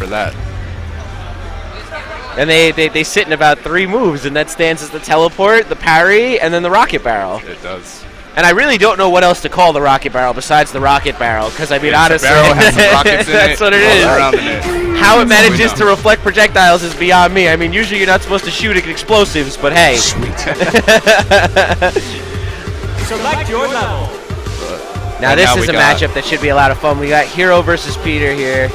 for that. And they sit in about 3 moves, and that stands as the teleport, the parry, and then the rocket barrel. It does. And I really don't know what else to call the rocket barrel besides the rocket barrel, because I mean, honestly, barrel has some rockets in that's what it is. Around in it. How it manages to reflect projectiles is beyond me. I mean, usually you're not supposed to shoot at explosives, but hey. Sweet. Select your level. Now this is a matchup that should be a lot of fun. We got Heero versus Peter here.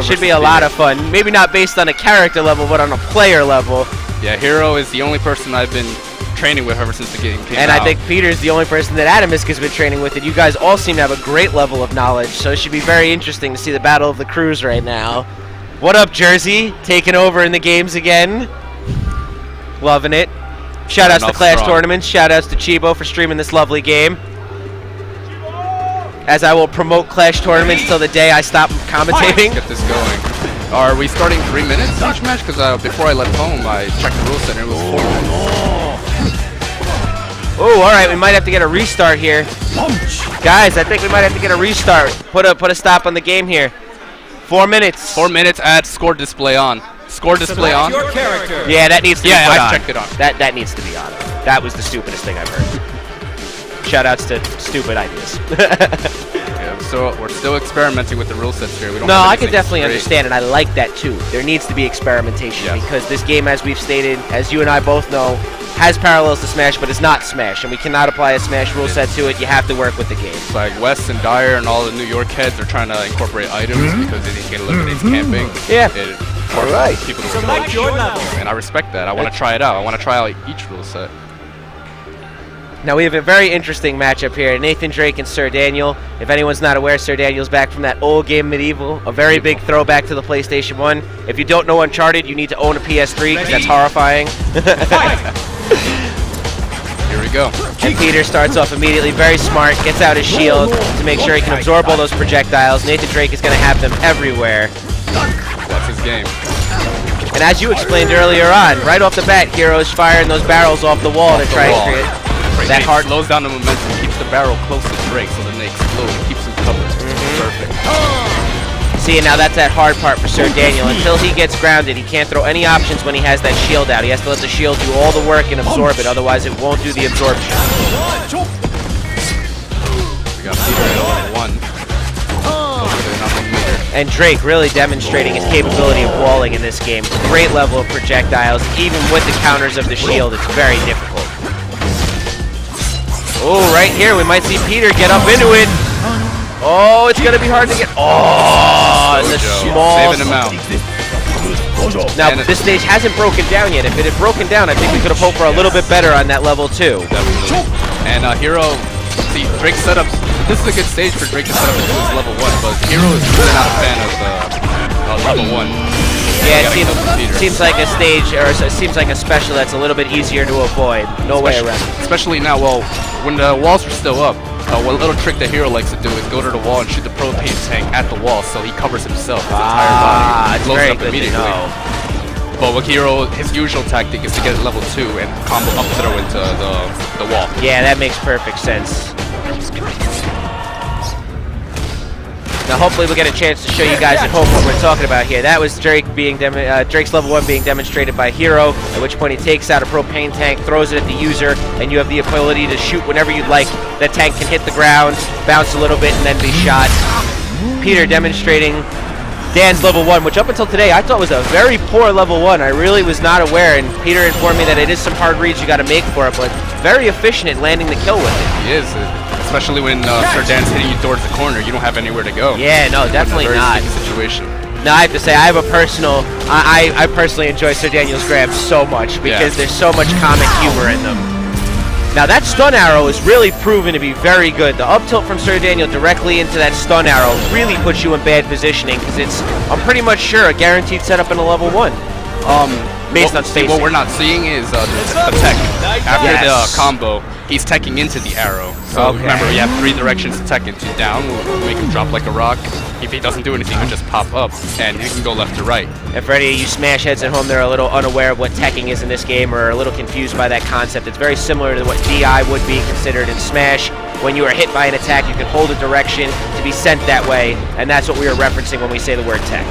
Should be a lot of fun. Maybe not based on a character level, but on a player level. Yeah, Heero is the only person I've been training with ever since the game came out. And I think Peter's the only person that Atomisk has been training with, and you guys all seem to have a great level of knowledge, so it should be very interesting to see the Battle of the Crews right now. What up, Jersey? Taking over in the games again. Loving it. Shoutouts to Clash Tournaments. Shoutouts to Chibo for streaming this lovely game. As I will promote Clash Tournaments till the day I stop commentating. Let's get this going. Are we starting 3 minutes each match? Because before I left home, I checked the rule set and it was 4 minutes. Oh, all right. We might have to get a restart here, guys. I think we might have to get a restart. Put a stop on the game here. 4 minutes. 4 minutes. Add score display on. Score display on. Your character. Yeah, that needs to be put I've on. checked it on. That needs to be on. That was the stupidest thing I've heard. Shoutouts to stupid ideas. Yeah, so we're still experimenting with the rule sets here. We don't No, have I can definitely straight. understand, and I like that too. There needs to be experimentation because this game, as we've stated, as you and I both know, has parallels to Smash, but is not Smash, and we cannot apply a Smash rule set to it. You have to work with the game. It's like Wes and Dyer and all the New York heads are trying to incorporate items because they think it eliminates camping. Yeah. It All right. people to Select your level. and I respect that. I want to try it out. I want to try out each rule set. Now we have a very interesting matchup here. Nathan Drake and Sir Daniel. If anyone's not aware, Sir Daniel's back from that old game Medieval, a very big throwback to the PlayStation 1. If you don't know Uncharted, you need to own a PS3 because that's horrifying. Here we go. And Peter starts off immediately very smart, gets out his shield to make sure he can absorb all those projectiles. Nathan Drake is going to have them everywhere. That's his game. And as you explained earlier on, right off the bat, Heero's firing those barrels off the wall to try and create that hard. Slows down the momentum, keeps the barrel close to Drake so then they explode and keeps him covered. Perfect. See, now that's that hard part for Sir Daniel. Until he gets grounded, he can't throw any options when he has that shield out. He has to let the shield do all the work and absorb it, otherwise it won't do the absorption. We got Peter at level 1. And Drake really demonstrating his capability of walling in this game. Great level of projectiles. Even with the counters of the shield, it's very difficult. Oh, right here, we might see Peter get up into it. Oh, it's going to be hard to get. Oh, and the small. Saving him out. Now, this stage hasn't broken down yet. If it had broken down, I think we could have hoped for a little bit better on that level, too. Definitely. And Heero, see, Drake setups. This is a good stage for Drake to set up into his level 1, but Heero is really not a fan of level 1. Yeah, it seems like a stage, or it seems like a special that's a little bit easier to avoid. No way around. Especially now, well, when the walls are still up, one little trick that Heero likes to do is go to the wall and shoot the propane tank at the wall so he covers himself, his entire body. It's blows very it up good immediately. to know. But with Heero, his usual tactic is to get level 2 and combo up throw into the wall. Yeah, that makes perfect sense. Now, hopefully, we'll get a chance to show you guys at home what we're talking about here. That was Drake Drake's level 1 being demonstrated by Heero, at which point he takes out a propane tank, throws it at the user, and you have the ability to shoot whenever you'd like. That tank can hit the ground, bounce a little bit, and then be shot. Peter demonstrating Dan's level 1, which up until today I thought was a very poor level 1. I really was not aware, and Peter informed me that it is some hard reads you got to make for it, but very efficient at landing the kill with it. He is, especially when Sir Dan's hitting you towards the corner. You don't have anywhere to go. Yeah, no, definitely not. Situation. No, I have to say, I have a personal, I personally enjoy Sir Daniel's grabs so much because there's so much comic humor in them. Now that stun arrow is really proven to be very good. The up tilt from Sir Daniel directly into that stun arrow really puts you in bad positioning because it's, I'm pretty much sure, a guaranteed setup in a level 1. Based on spacing. What we're not seeing is the tech. After the combo, he's teching into the arrow. So remember, you have 3 directions to tech into. Down, we'll make him drop like a rock. If he doesn't do anything, he'll just pop up, and he can go left to right. And for any of you Smash heads at home, they're a little unaware of what teching is in this game, or a little confused by that concept. It's very similar to what DI would be considered in Smash. When you are hit by an attack, you can hold a direction to be sent that way, and that's what we are referencing when we say the word tech.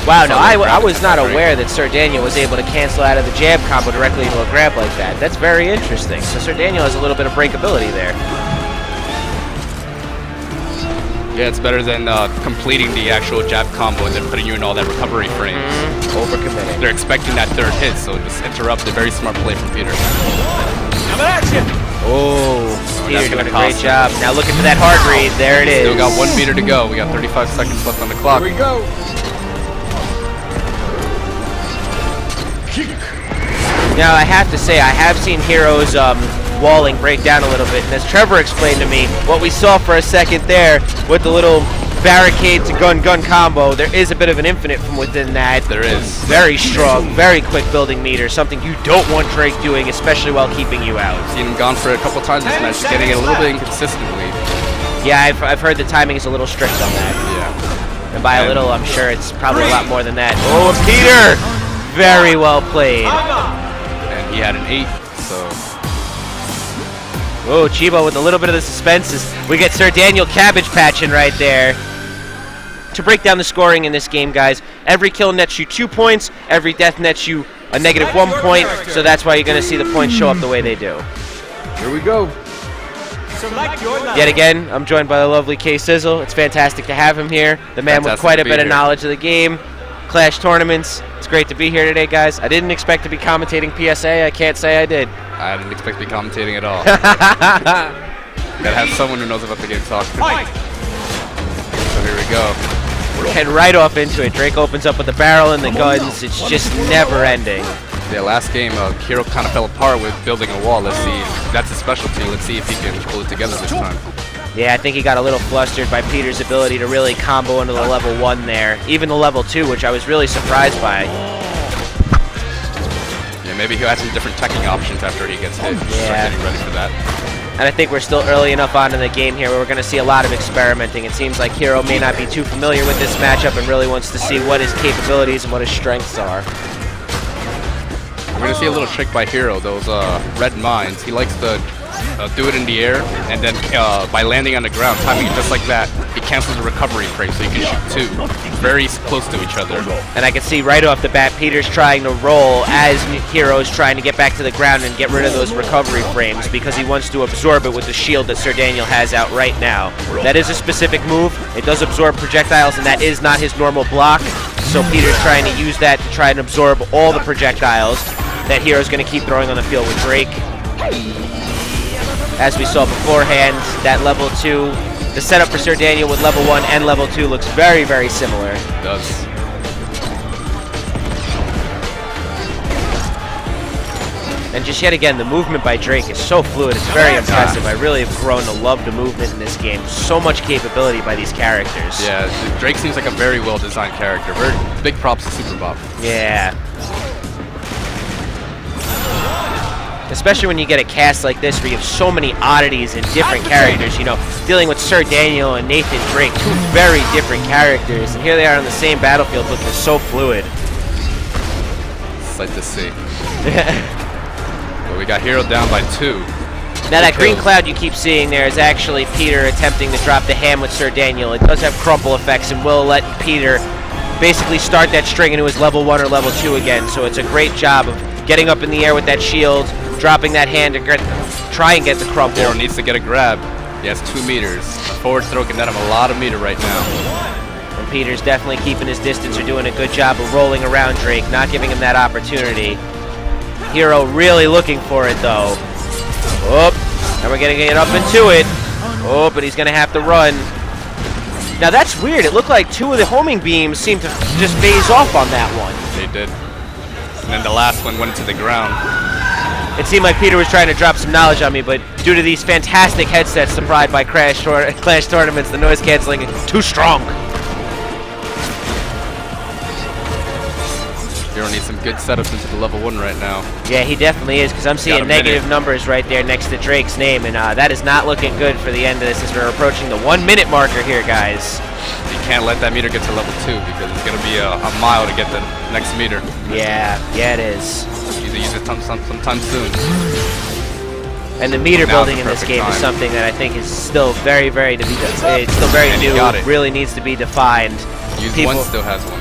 Wow, no, I was not aware that Sir Daniel was able to cancel out of the jab combo directly into a grab like that. That's very interesting. So Sir Daniel has a little bit of breakability there. Yeah, it's better than completing the actual jab combo and then putting you in all that recovery frames. Overcommitting. They're expecting that third hit, so just interrupt. A very smart play from Peter. Now action! Oh, Peter that's doing gonna a great cost job. Now looking for that hard read. There it is. Still got 1 meter to go. We got 35 seconds left on the clock. Here we go! Now I have to say, I have seen Heero's walling break down a little bit, and as Trevor explained to me, what we saw for a second there with the little barricade to gun combo, there is a bit of an infinite from within that. There is. Very strong, very quick building meter, something you don't want Drake doing, especially while keeping you out. Seen him gone for it a couple times this match, getting it a little bit inconsistently. Yeah, I've heard the timing is a little strict on that. Yeah. And by a little, I'm sure it's probably a lot more than that. Oh, Peter! Very well played. And he had an 8, so... Oh, Chibo with a little bit of the suspense. We get Sir Daniel cabbage patching right there. To break down the scoring in this game, guys, every kill nets you 2 points, every death nets you a negative 1 point, so that's why you're going to see the points show up the way they do. Here we go. Select your level. Yet again, I'm joined by the lovely K Sizzle. It's fantastic to have him here. The man with Fantastic quite a to be bit of here. knowledge of the game. Clash tournaments. It's great to be here today, guys. I didn't expect to be commentating PSA. I can't say I did. I didn't expect to be commentating at all. Gotta have someone who knows about the game talk to me. Fight! So here we go. We're heading right off into it. Drake opens up with the barrel and the guns. It's just never ending. Yeah, last game, Heero kind of fell apart with building a wall. Let's see. That's his specialty. Let's see if he can pull it together this time. Yeah, I think he got a little flustered by Peter's ability to really combo into the level 1 there. Even the level 2, which I was really surprised by. Yeah, maybe he'll have some different teching options after he gets hit. Start Yeah. getting ready for that. And I think we're still early enough on in the game here where we're going to see a lot of experimenting. It seems like Heero may not be too familiar with this matchup and really wants to see what his capabilities and what his strengths are. We're going to see a little trick by Heero, those red mines. He likes to do it in the air, and then by landing on the ground, timing it just like that, he cancels the recovery frame so you can shoot 2 very close to each other. And I can see right off the bat, Peter's trying to roll as Heero's trying to get back to the ground and get rid of those recovery frames because he wants to absorb it with the shield that Sir Daniel has out right now. That is a specific move. It does absorb projectiles, and that is not his normal block. So Peter's trying to use that to try and absorb all the projectiles that Heero's going to keep throwing on the field with Drake. As we saw beforehand, that level 2, the setup for Sir Daniel with level 1 and level 2 looks very, very similar. It does. And just yet again, the movement by Drake is so fluid, it's very impressive. I really have grown to love the movement in this game. So much capability by these characters. Yeah, Drake seems like a very well-designed character. Very big props to Super Bob. Yeah. Especially when you get a cast like this where you have so many oddities and different characters, you know, dealing with Sir Daniel and Nathan Drake, 2 very different characters, and here they are on the same battlefield looking so fluid. It's like to see. But we got Heero down by 2. Now that green cloud you keep seeing there is actually Peter attempting to drop the ham with Sir Daniel. It does have crumple effects and will let Peter basically start that string into his level 1 or level 2 again, so it's a great job of getting up in the air with that shield, dropping that hand to try and get the crumple. Heero needs to get a grab. He has 2 meters. Forward throw can net him a lot of meter right now. And Peter's definitely keeping his distance or doing a good job of rolling around Drake, not giving him that opportunity. Heero really looking for it though. Oh, and we're getting it up into it. Oh, but he's going to have to run. Now that's weird. It looked like 2 of the homing beams seemed to just phase off on that one. They did. And then the last one went into the ground. It seemed like Peter was trying to drop some knowledge on me, but due to these fantastic headsets supplied by Clash Tournaments, the noise canceling is too strong. Heero needs some good setups into the level 1 right now. Yeah, he definitely is, because I'm seeing negative numbers right there next to Drake's name, and that is not looking good for the end of this as we're approaching the 1 minute marker here, guys. You can't let that meter get to level 2 because it's going to be a mile to get the next meter. Yeah, it is. Use it sometime soon. And the meter Now's building the in this perfect game is time. something that I think is still very, very it's still very And he new. got it. Really needs to be defined. Use People- one still has one.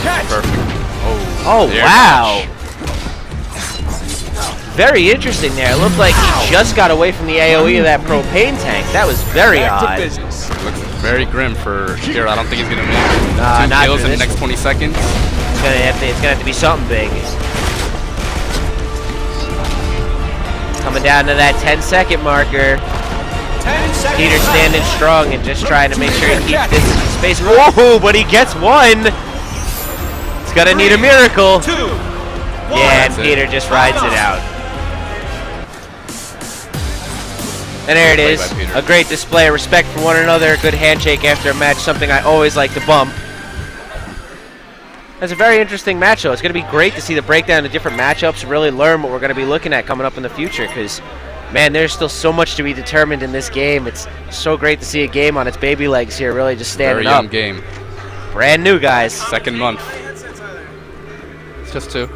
Perfect. Oh, air wow. dash. Very interesting there. It looked like he just got away from the AoE of that propane tank. That was very odd. Looks very grim for Heero. I don't think he's going to make Nah, 2 not kills for in the this next 20 seconds. It's gonna have to be something big. Coming down to that 10-second marker. 10 seconds. Peter standing strong and just trying to make sure he keeps distance and space. Whoa, but he gets one. It's gonna need a miracle. 2, 1. Yeah, and That's it. Peter just rides it out. And there it Great is. play by Peter. A great display of respect for one another. A good handshake after a match, something I always like to bump. That's a very interesting match, though. It's going to be great to see the breakdown of different matchups and really learn what we're going to be looking at coming up in the future because, man, there's still so much to be determined in this game. It's so great to see a game on its baby legs here, really just standing Very young up. game. Brand new, guys. 2nd month. It's just 2.